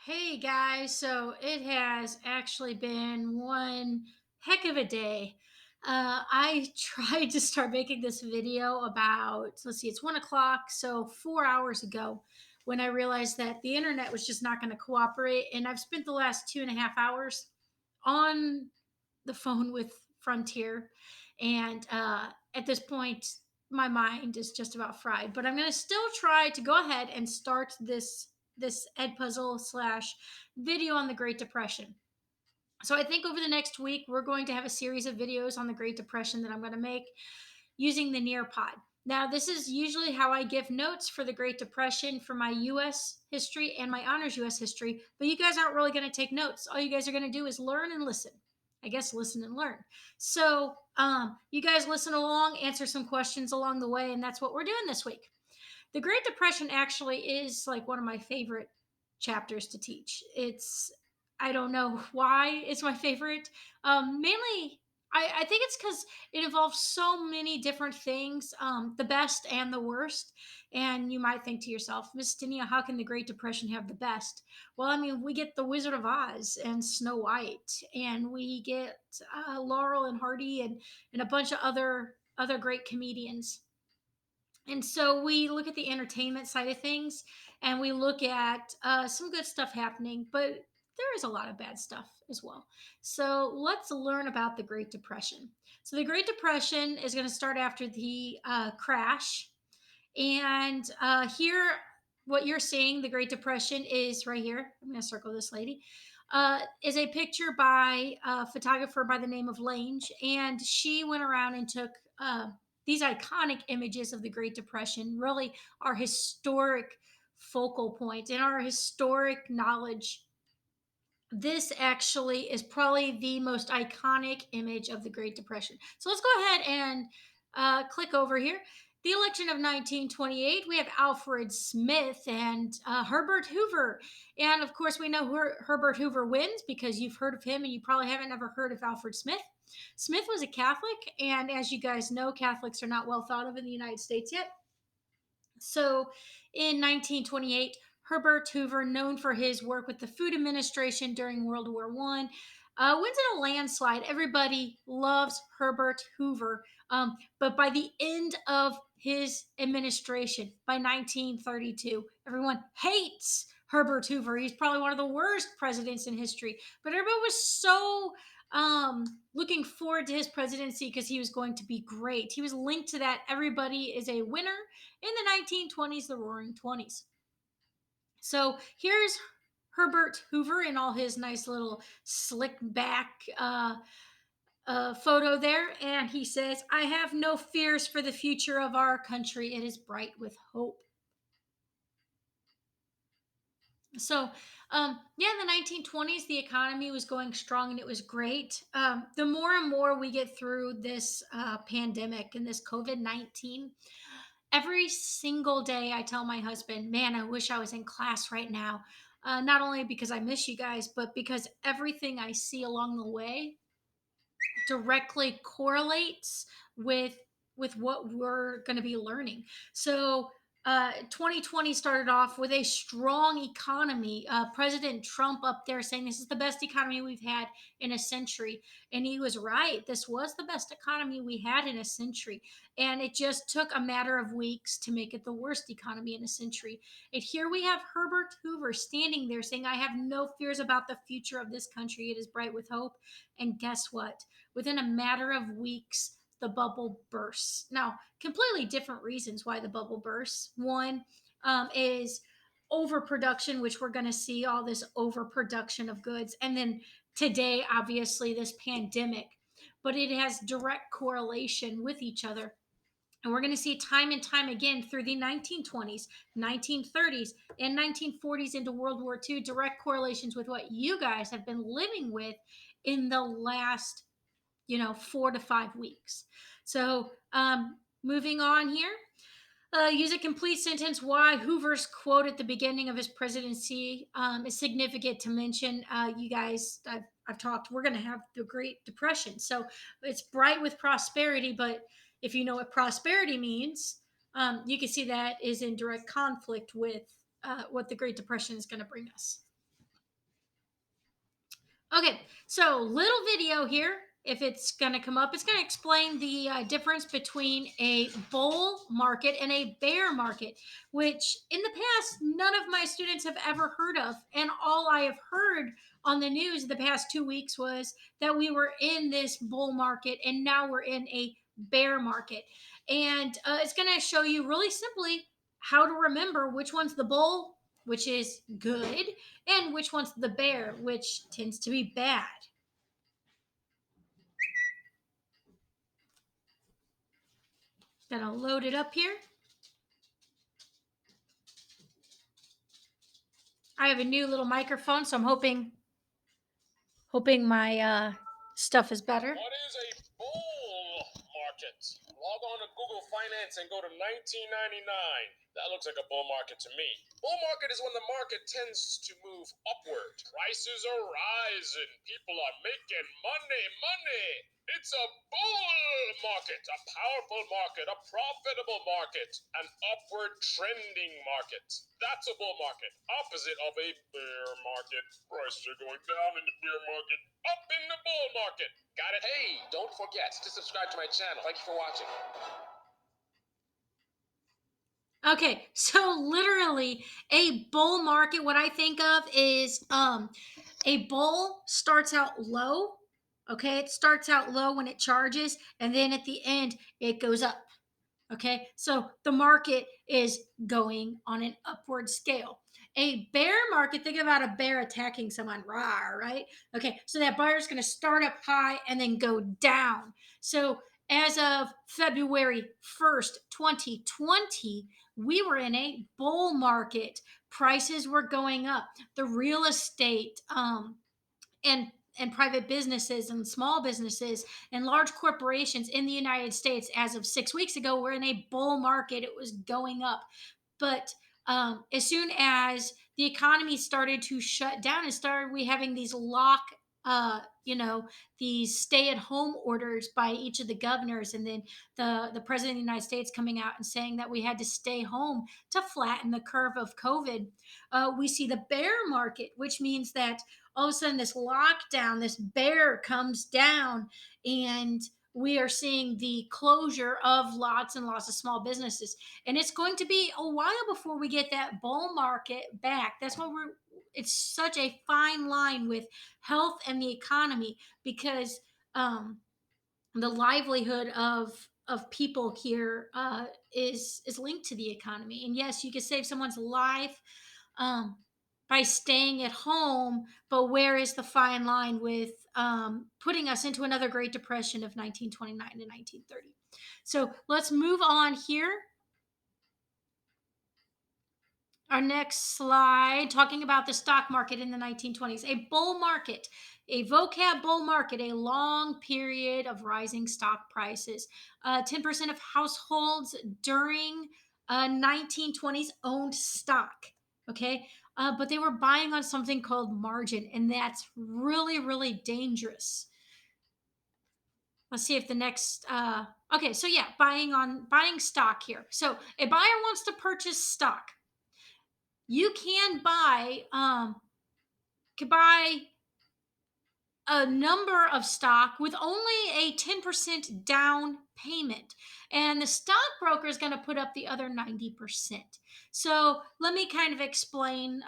Hey guys, so it has actually been one heck of a day. I tried to start making this video about, let's see, it's 1 o'clock, so 4 hours ago, when I realized that the internet was just not going to cooperate. And I've spent the last 2.5 hours on the phone with Frontier. And at this point, my mind is just about fried. But I'm going to still try to go ahead and start this Ed puzzle slash video on the Great Depression. So I think over the next week we're going to have a series of videos on the Great Depression that I'm going to make using the Nearpod. Now, this is usually how I give notes for the Great Depression for my US history and my honors US history, but you guys aren't really going to take notes. All you guys are going to do is learn and listen. I guess listen and learn. So, you guys listen along, answer some questions along the way, and that's what we're doing this week. The Great Depression actually is like one of my favorite chapters to teach. I don't know why it's my favorite. Mainly, I think it's because it involves so many different things, the best and the worst. And you might think to yourself, Miss Stinia, how can the Great Depression have the best? Well, I mean, we get the Wizard of Oz and Snow White, and we get Laurel and Hardy and a bunch of other great comedians. And so we look at the entertainment side of things, and we look at some good stuff happening, but there is a lot of bad stuff as well. So let's learn about the Great Depression. So the Great Depression is going to start after the crash. And here, what you're seeing, the Great Depression is right here. I'm going to circle this lady. Is a picture by a photographer by the name of Lange, and she went around and took these iconic images of the Great Depression, really our historic focal point and our historic knowledge. This actually is probably the most iconic image of the Great Depression. So let's go ahead and click over here. The election of 1928, we have Alfred Smith and Herbert Hoover. And of course, we know Herbert Hoover wins because you've heard of him and you probably haven't ever heard of Alfred Smith. Smith was a Catholic, and as you guys know, Catholics are not well thought of in the United States yet. So in 1928, Herbert Hoover, known for his work with the Food Administration during World War I, wins in a landslide. Everybody loves Herbert Hoover. But by the end of his administration, by 1932, everyone hates Herbert Hoover. He's probably one of the worst presidents in history. But everybody was so looking forward to his presidency because he was going to be great. He was linked to that. Everybody is a winner in the 1920s, the Roaring Twenties. So here's Herbert Hoover in all his nice little slick back photo there. And he says, I have no fears for the future of our country. It is bright with hope. So, yeah, in the 1920s, the economy was going strong and it was great. The more and more we get through this pandemic and this COVID 19, every single day I tell my husband, man, I wish I was in class right now. Not only because I miss you guys, but because everything I see along the way directly correlates with what we're going to be learning. So 2020 started off with a strong economy. President Trump up there saying this is the best economy we've had in a century, and he was right. This was the best economy we had in a century, and it just took a matter of weeks to make it the worst economy in a century. And here we have Herbert Hoover standing there saying, "I have no fears about the future of this country. It is bright with hope." And guess what? Within a matter of weeks, the bubble bursts. Now, completely different reasons why the bubble bursts. One is overproduction, which we're going to see all this overproduction of goods. And then today, obviously, this pandemic, but it has direct correlation with each other. And we're going to see time and time again through the 1920s, 1930s, and 1940s into World War II, direct correlations with what you guys have been living with in the last 4 to 5 weeks. So moving on here. Use a complete sentence why Hoover's quote at the beginning of his presidency is significant to mention. You guys, I've talked, we're going to have the Great Depression. So it's bright with prosperity, but if you know what prosperity means, you can see that is in direct conflict with what the Great Depression is going to bring us. Okay, so little video here. If it's going to come up, it's going to explain the difference between a bull market and a bear market, which in the past, none of my students have ever heard of. And all I have heard on the news the past 2 weeks was that we were in this bull market and now we're in a bear market. And it's going to show you really simply how to remember which one's the bull, which is good, and which one's the bear, which tends to be bad. Gonna load it up here. I have a new little microphone, so I'm hoping my stuff is better. What is a bull market? Log on to Google Finance and go to 1999. That looks like a bull market to me. Bull market is when the market tends to move upward. Prices are rising. People are making money. It's a bull market, a powerful market, a profitable market, an upward trending market. That's a bull market. Opposite of a bear market. Prices are going down in the bear market, up in the bull market. Got it? Hey, don't forget to subscribe to my channel. Thank you for watching. Okay, so literally a bull market, what I think of is a bull starts out low. Okay, it starts out low when it charges, and then at the end it goes up. Okay, so the market is going on an upward scale. A bear market, think about a bear attacking someone, rah, right? Okay, so that bear is going to start up high and then go down. So as of February 1st, 2020, we were in a bull market. Prices were going up. The real estate and private businesses and small businesses and large corporations in the United States as of 6 weeks ago were in a bull market. It was going up. But as soon as the economy started to shut down and started we having these these stay-at-home orders by each of the governors, and then the president of the United States coming out and saying that we had to stay home to flatten the curve of COVID, we see the bear market, which means that all of a sudden this lockdown, this bear comes down, and we are seeing the closure of lots and lots of small businesses. And it's going to be a while before we get that bull market back. That's why it's such a fine line with health and the economy, because the livelihood of people here is linked to the economy. And yes, you can save someone's life um, by staying at home, but where is the fine line with putting us into another Great Depression of 1929 to 1930? So let's move on here. Our next slide, talking about the stock market in the 1920s. A bull market, a vocab bull market, a long period of rising stock prices. 10% of households during 1920s owned stock. Okay, but they were buying on something called margin, and that's really, really dangerous. Let's see if the next. Okay, so yeah, buying stock here. So a buyer wants to purchase stock. You can buy a number of stock with only a 10% down payment, and the stockbroker is going to put up the other 90%. So let me kind of explain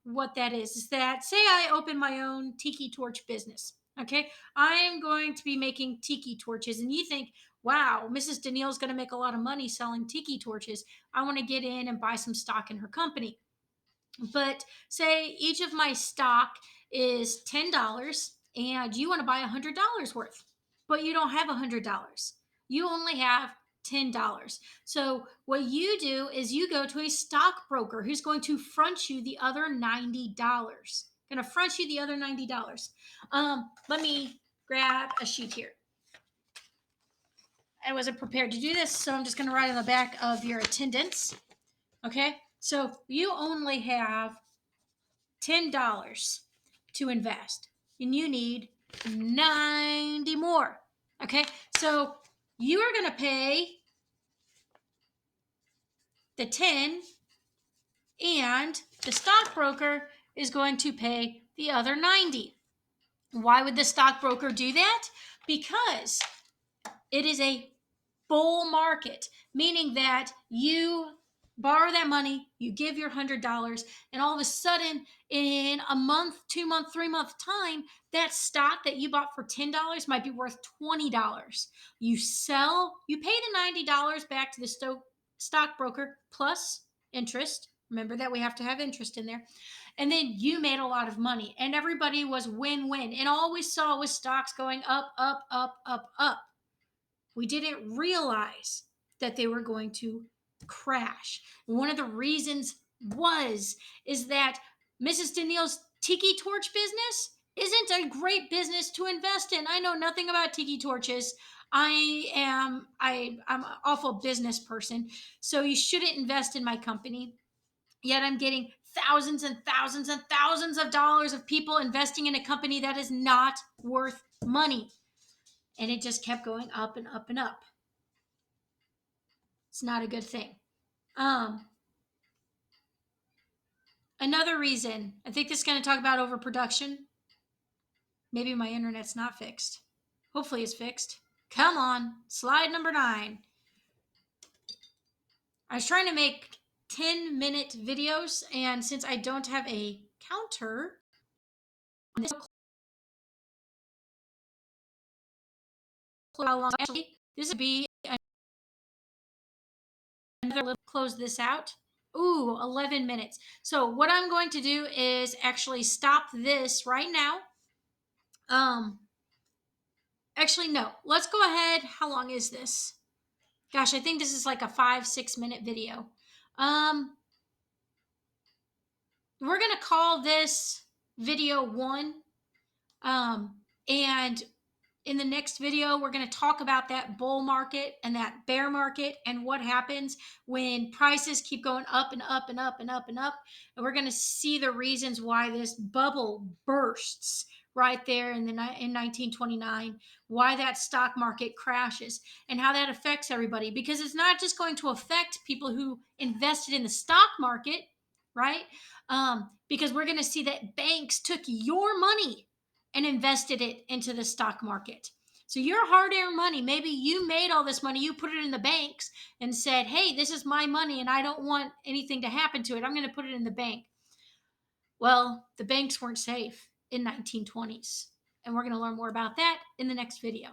what that is that, say I open my own tiki torch business. Okay, I'm going to be making tiki torches, and you think, wow, Mrs. Danielle is going to make a lot of money selling tiki torches. I want to get in and buy some stock in her company. But say each of my stock is $10 and you want to buy $100 worth, but you don't have $100. You only have $10. So what you do is you go to a stockbroker who's going to front you the other $90. Going to front you the other $90. Let me grab a sheet here. I wasn't prepared to do this, so I'm just going to write on the back of your attendance. Okay, so you only have $10 to invest, and you need 90 more. Okay, so you are going to pay the 10, and the stockbroker is going to pay the other 90. Why would the stockbroker do that? Because it is a bull market, meaning that you borrow that money, you give your $100, and all of a sudden, in a month, 2 month, 3 month time, that stock that you bought for $10 might be worth $20. You sell, you pay the $90 back to the stockbroker plus interest. Remember that we have to have interest in there. And then you made a lot of money, and everybody was win win. And all we saw was stocks going up, up, up, up, up. We didn't realize that they were going to crash. One of the reasons was is that Mrs. Daniil's tiki torch business isn't a great business to invest in. I know nothing about tiki torches. I'm an awful business person, so you shouldn't invest in my company. Yet I'm getting thousands and thousands and thousands of dollars of people investing in a company that is not worth money. And it just kept going up and up and up. It's not a good thing. Um, Another reason, I think this is going to talk about overproduction. Maybe my internet's not fixed. Hopefully it's fixed. Come on, slide number 9. I was trying to make 10-minute videos, and since I don't have a counter, this how long actually this would be another little close this out. Ooh, 11 minutes. So what I'm going to do is actually stop this right now. Um, Actually, no. Let's go ahead. How long is this? Gosh, I think this is like a 5-6 minute video. Um, we're gonna call this video 1. And in the next video, we're going to talk about that bull market and that bear market and what happens when prices keep going up and up and up and up and up. And we're going to see the reasons why this bubble bursts right there in 1929, why that stock market crashes and how that affects everybody, because it's not just going to affect people who invested in the stock market, right? Because we're going to see that banks took your money and invested it into the stock market. So your hard-earned money, maybe you made all this money, you put it in the banks and said, "Hey, this is my money and I don't want anything to happen to it. I'm going to put it in the bank." Well, the banks weren't safe in 1920s. And we're going to learn more about that in the next video.